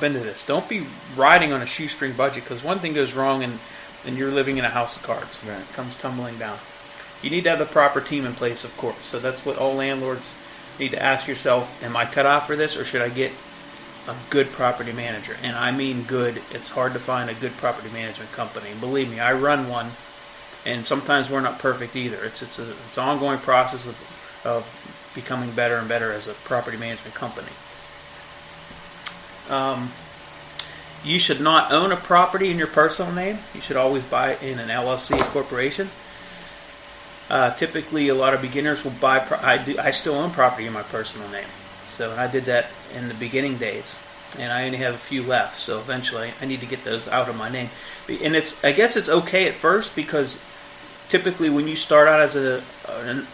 into this. Don't be riding on a shoestring budget, because one thing goes wrong and you're living in a house of cards. Right. It comes tumbling down. You need to have the proper team in place, of course. So that's what all landlords need to ask yourself. Am I cut out for this, or should I get a good property manager? And I mean good. It's hard to find a good property management company. Believe me, I run one, and sometimes we're not perfect either. It's an ongoing process of becoming better and better as a property management company. You should not own a property in your personal name. You should always buy it in an LLC, a corporation. Typically, a lot of beginners will buy. I still own property in my personal name, and I did that in the beginning days, and I only have a few left. So eventually, I need to get those out of my name. And I guess it's okay at first, because typically when you start out as an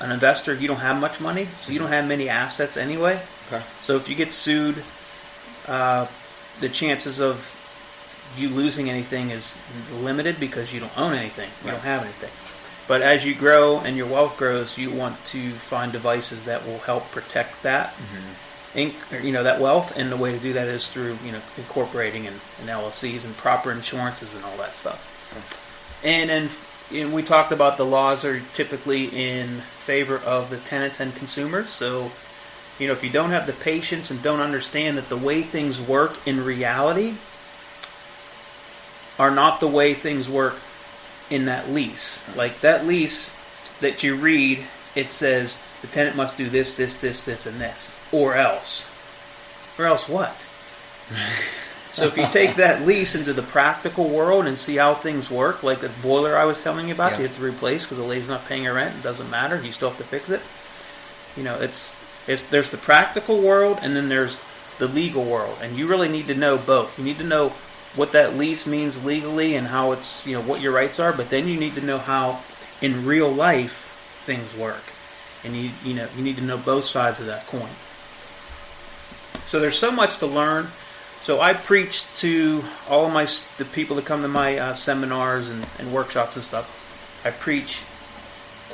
investor, you don't have much money, so you don't have many assets anyway. Okay. So if you get sued, the chances of you losing anything is limited, because you don't own anything. You don't have anything. But as you grow and your wealth grows, you want to find devices that will help protect that, that wealth. And the way to do that is through, incorporating in LLCs and proper insurances and all that stuff. And then we talked about the laws are typically in favor of the tenants and consumers. So, if you don't have the patience and don't understand that the way things work in reality are not the way things work in that lease. Like that lease that you read, it says the tenant must do this, this, this, this, and this. Or else. Or else what? So if you take that lease into the practical world and see how things work, like the boiler I was telling you about, you have to replace because the lady's not paying her rent. It doesn't matter. You still have to fix it. There's the practical world, and then there's the legal world. And you really need to know both. You need to know what that lease means legally and how it's, what your rights are, but then you need to know how in real life things work. And you need to know both sides of that coin. So there's so much to learn. So I preach to all of the people that come to my seminars and workshops and stuff. I preach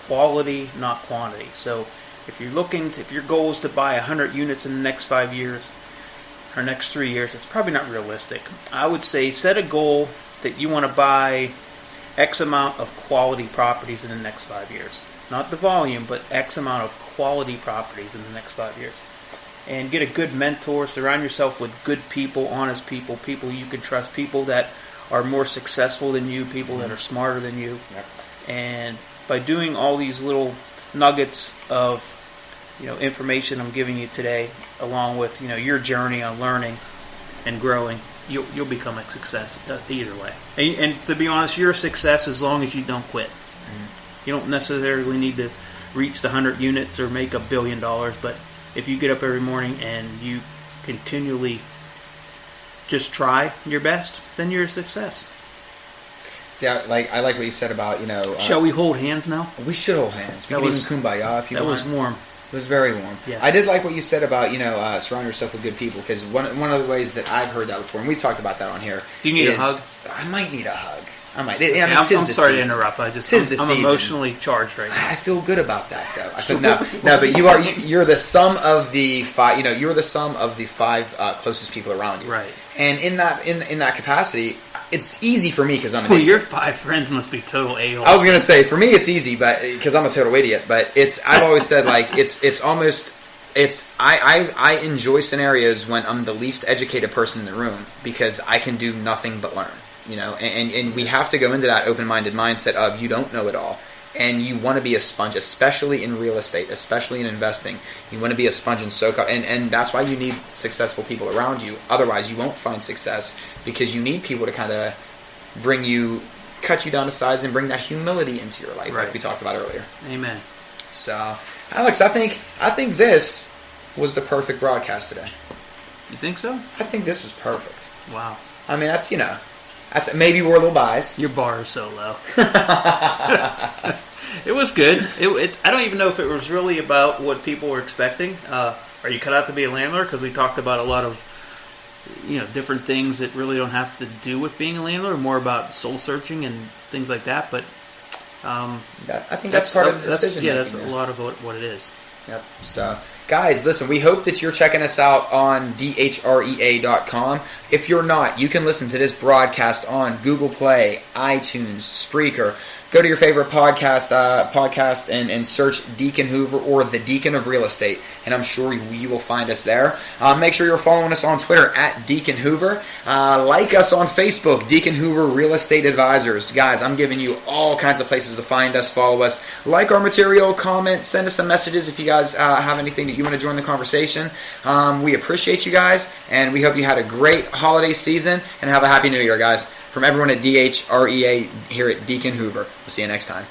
quality, not quantity. So if your goal is to buy 100 units in the next 5 years, or next 3 years, it's probably not realistic. I would say set a goal that you want to buy X amount of quality properties in the next 5 years. Not the volume, but X amount of quality properties in the next 5 years. And get a good mentor. Surround yourself with good people, honest people, people you can trust, people that are more successful than you, people that are smarter than you. Yep. And by doing all these little nuggets of information I'm giving you today, along with your journey on learning and growing, you'll become a success either way. And to be honest, you're a success as long as you don't quit. You don't necessarily need to reach the 100 units or make $1 billion, but if you get up every morning and you continually just try your best, then you're a success. See, I like what you said about Shall we hold hands now? We should hold hands. We can even kumbaya if you want. That was warm. It was very warm. Yeah. I did like what you said about surround yourself with good people, because one of the ways that I've heard that before, and we talked about that on here. Do you need a hug? I might need a hug. I might. Okay, I'm sorry to interrupt. I'm emotionally charged right now. I feel good about that, though. No, but you're the sum of the five. You're the sum of the five closest people around you. Right. And in that capacity, it's easy for me because I'm an idiot. Your 5 friends must be total a-holes. I was gonna say, for me it's easy, but because I'm a total idiot. But I've always said, like, I enjoy scenarios when I'm the least educated person in the room, because I can do nothing but learn. And we have to go into that open-minded mindset of you don't know it all. And you want to be a sponge, especially in real estate, especially in investing. You want to be a sponge and soak up. And that's why you need successful people around you. Otherwise, you won't find success, because you need people to kind of cut you down to size and bring that humility into your life, like we talked about earlier. Amen. So, Alex, I think this was the perfect broadcast today. You think so? I think this was perfect. Wow. I mean, that's maybe we're a little biased. Your bar is so low. It was good. I don't even know if it was really about what people were expecting. Are you cut out to be a landlord? Because we talked about a lot of different things that really don't have to do with being a landlord, more about soul searching and things like that. But I think that's part of the decision. That's a lot of what it is. Yep. So guys, listen, we hope that you're checking us out on dhrea.com. If you're not, you can listen to this broadcast on Google Play, iTunes, Spreaker. Go to your favorite podcast and search Deacon Hoover or the Deacon of Real Estate, and I'm sure you will find us there. Make sure you're following us on Twitter at Deacon Hoover. Like us on Facebook, Deacon Hoover Real Estate Advisors. Guys, I'm giving you all kinds of places to find us, follow us, like our material, comment, send us some messages if you guys have anything that you want to join the conversation. We appreciate you guys, and we hope you had a great holiday season, and have a happy new year, guys. From everyone at DHREA here at Deacon Hoover. We'll see you next time.